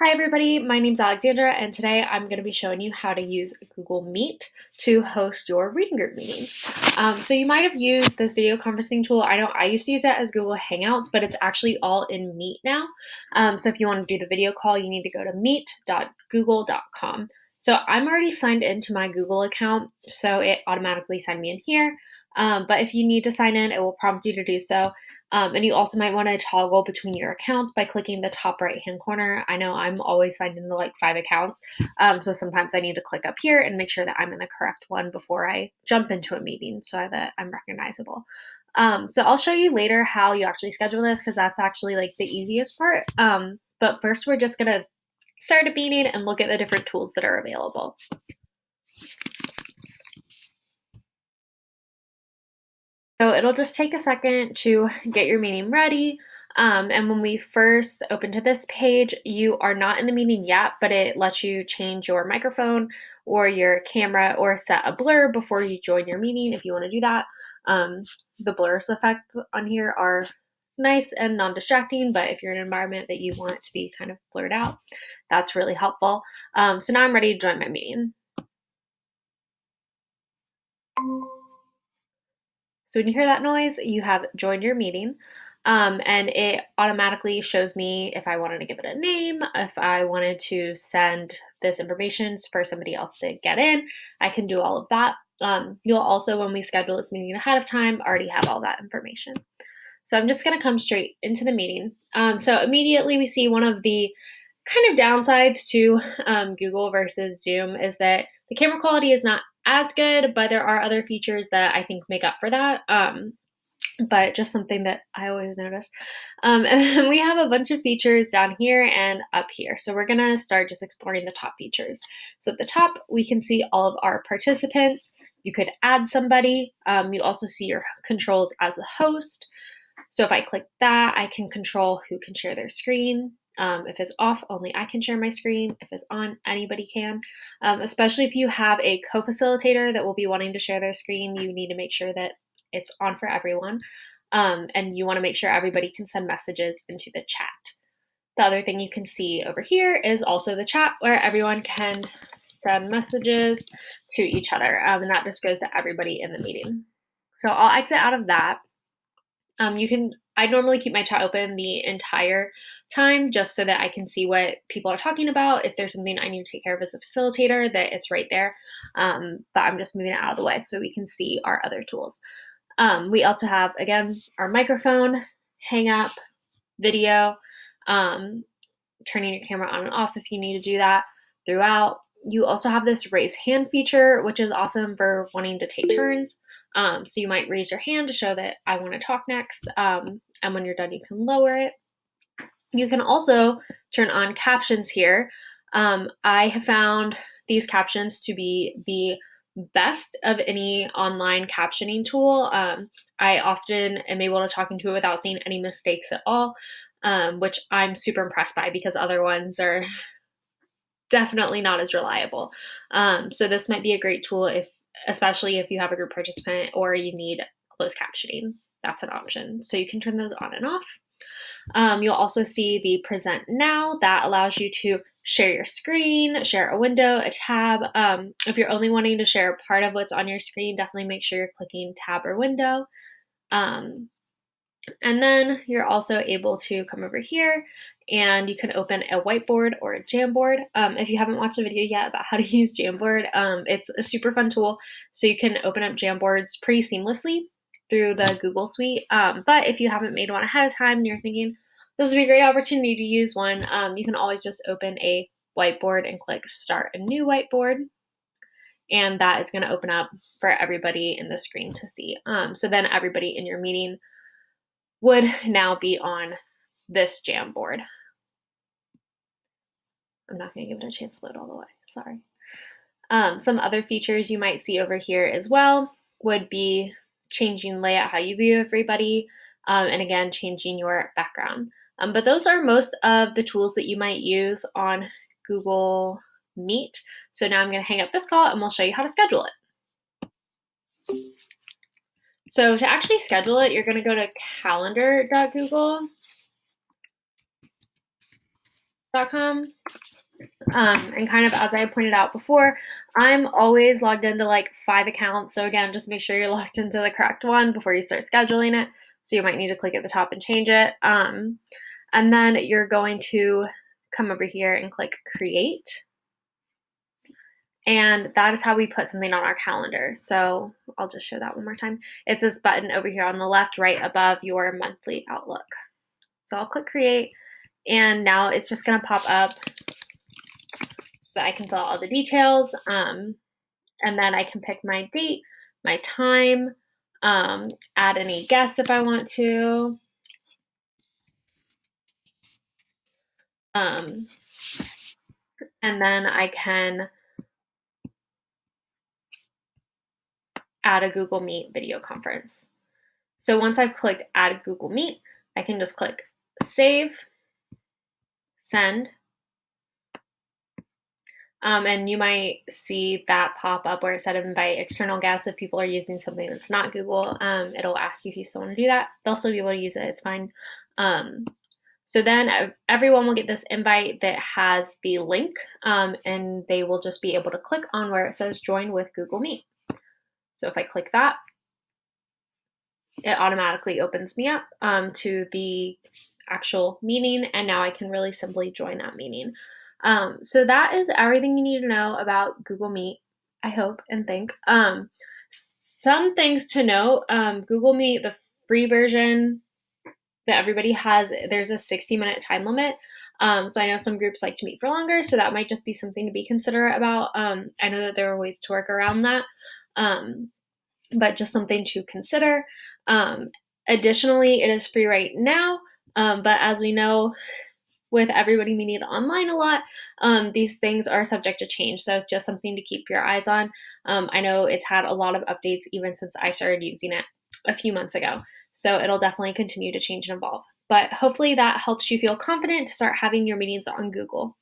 Hi everybody, my name's Alexandra and today I'm going to be showing you how to use Google Meet to host your reading group meetings. So you might have used this video conferencing tool. I know I used to use it as Google Hangouts, but it's actually all in Meet now. So if you want to do the video call, you need to go to meet.google.com. So I'm already signed into my Google account, so it automatically signed me in here. But if you need to sign in, it will prompt you to do so. And you also might want to toggle between your accounts by clicking the top right hand corner. I know I'm always signed into like 5 accounts, so sometimes I need to click up here and make sure that I'm in the correct one before I jump into a meeting so that I'm recognizable. So I'll show you later how you actually schedule this because that's actually like the easiest part. But first, we're just going to start a meeting and look at the different tools that are available. So it'll just take a second to get your meeting ready. And when we first open to this page, you are not in the meeting yet, but it lets you change your microphone or your camera or set a blur before you join your meeting if you want to do that. The blurs effects on here are nice and non-distracting, but if you're in an environment that you want it to be kind of blurred out, that's really helpful. So now I'm ready to join my meeting. So when you hear that noise, you have joined your meeting. And it automatically shows me if I wanted to give it a name, if I wanted to send this information for somebody else to get in, I can do all of that. You'll also, when we schedule this meeting ahead of time, already have all that information. So I'm just going to come straight into the meeting. So immediately we see one of the kind of downsides to Google versus Zoom is that the camera quality is not as good, but there are other features that I think make up for that. But just something that I always notice. And then we have a bunch of features down here and up here. So we're gonna start just exploring the top features. So at the top, we can see all of our participants. You could add somebody. You also see your controls as the host. So if I click that, I can control who can share their screen. If it's off, only I can share my screen. If it's on, anybody can. Especially if you have a co-facilitator that will be wanting to share their screen, you need to make sure that it's on for everyone. And you want to make sure everybody can send messages into the chat. The other thing you can see over here is also the chat where everyone can send messages to each other. And that just goes to everybody in the meeting. So I'll exit out of that. I normally keep my chat open the entire time just so that I can see what people are talking about. If there's something I need to take care of as a facilitator, that it's right there. But I'm just moving it out of the way so we can see our other tools. We also have, again, our microphone, hang up, video, turning your camera on and off if you need to do that throughout. You also have this raise hand feature, which is awesome for wanting to take turns. So you might raise your hand to show that I want to talk next. And when you're done, you can lower it. You can also turn on captions here. I have found these captions to be the best of any online captioning tool. I often am able to talk into it without seeing any mistakes at all, which I'm super impressed by because other ones are definitely not as reliable. So this might be a great tool especially if you have a group participant or you need closed captioning. That's an option. So you can turn those on and off. You'll also see the present now that allows you to share your screen, share a window, a tab. If you're only wanting to share part of what's on your screen, definitely make sure you're clicking tab or window. And then you're also able to come over here and you can open a whiteboard or a Jamboard. If you haven't watched a video yet about how to use Jamboard, it's a super fun tool. So you can open up Jamboards pretty seamlessly through the Google Suite. But if you haven't made one ahead of time and you're thinking, this would be a great opportunity to use one, you can always just open a whiteboard and click Start a New Whiteboard. And that is going to open up for everybody in the screen to see. So then everybody in your meeting would now be on this Jamboard. I'm not going to give it a chance to load all the way. Sorry. Some other features you might see over here as well would be changing layout, how you view everybody, and again, changing your background. But those are most of the tools that you might use on Google Meet. So now I'm going to hang up this call and we'll show you how to schedule it. So to actually schedule it, you're going to go to calendar.google. And kind of as I pointed out before, I'm always logged into like 5 accounts. So again, just make sure you're logged into the correct one before you start scheduling it. So you might need to click at the top and change it. And then you're going to come over here and click create. And that is how we put something on our calendar. So I'll just show that one more time. It's this button over here on the left, right above your monthly Outlook. So I'll click create, and now it's just going to pop up so that I can fill out all the details. And then I can pick my date, my time, add any guests if I want to. And then I can add a Google Meet video conference. So once I've clicked add Google Meet, I can just click save, send. And you might see that pop up where it said invite external guests. If people are using something that's not Google, it'll ask you if you still want to do that. They'll still be able to use it. It's fine. So then everyone will get this invite that has the link, and they will just be able to click on where it says join with Google Meet. So if I click that, it automatically opens me up to the actual meeting, and now I can really simply join that meeting. So that is everything you need to know about Google Meet, I hope and think. Some things to note, Google Meet, the free version that everybody has, there's a 60-minute time limit. So I know some groups like to meet for longer, so that might just be something to be considerate about. I know that there are ways to work around that, but just something to consider. Additionally, it is free right now, but as we know, with everybody meeting online a lot, these things are subject to change. So it's just something to keep your eyes on. I know it's had a lot of updates even since I started using it a few months ago. So it'll definitely continue to change and evolve. But hopefully that helps you feel confident to start having your meetings on Google.